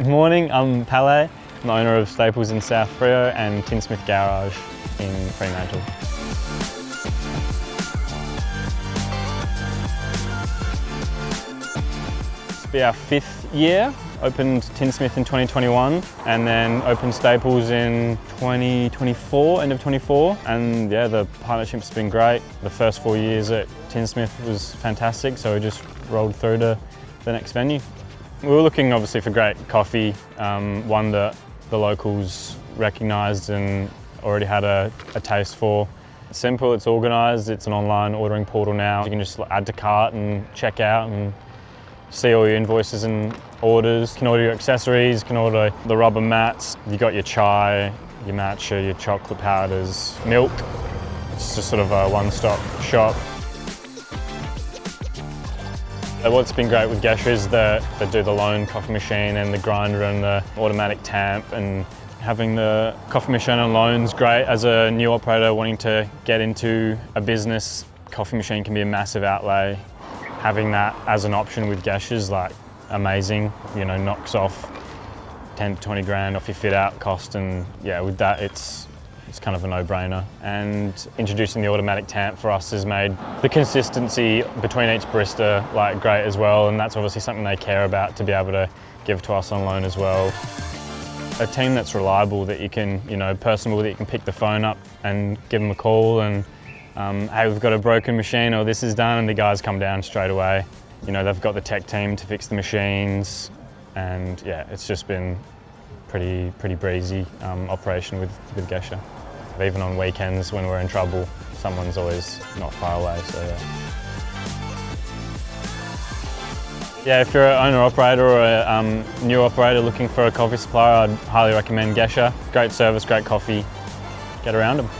Good morning, I'm Pele. I'm the owner of Staples in South Freo and Tinsmith Garage in Fremantle. This will be our 5th year. Opened Tinsmith in 2021 and then opened Staples in 2024, end of 24. And yeah, the partnership's been great. The first 4 years at Tinsmith was fantastic, so we just rolled through to the next venue. We were looking obviously for great coffee, one that the locals recognised and already had a taste for. It's simple, it's organised, it's an online ordering portal now. You can just add to cart and check out and see all your invoices and orders. You can order your accessories, you can order the rubber mats. You got your chai, your matcha, your chocolate powders, milk. It's just sort of a one-stop shop. What's been great with GESHA is that they do the lone coffee machine and the grinder and the automatic tamp, and having the coffee machine on loan's great. As a new operator wanting to get into a business, coffee machine can be a massive outlay. Having that as an option with GESHA is like amazing, you know, knocks off 10 to 20 grand off your fit out cost, and yeah, with that it's kind of a no-brainer. And introducing the automatic tamp for us has made the consistency between each barista like great as well, and that's obviously something they care about to be able to give to us on loan as well. A team that's reliable, that you can, you know, personable, that you can pick the phone up and give them a call and hey, we've got a broken machine or this is done, and the guys come down straight away. You know, they've got the tech team to fix the machines, and yeah, it's just been pretty breezy operation with GESHA. Even on weekends when we're in trouble, someone's always not far away, so yeah. Yeah, if you're an owner-operator or a new operator looking for a coffee supplier, I'd highly recommend GESHA. Great service, great coffee, get around them.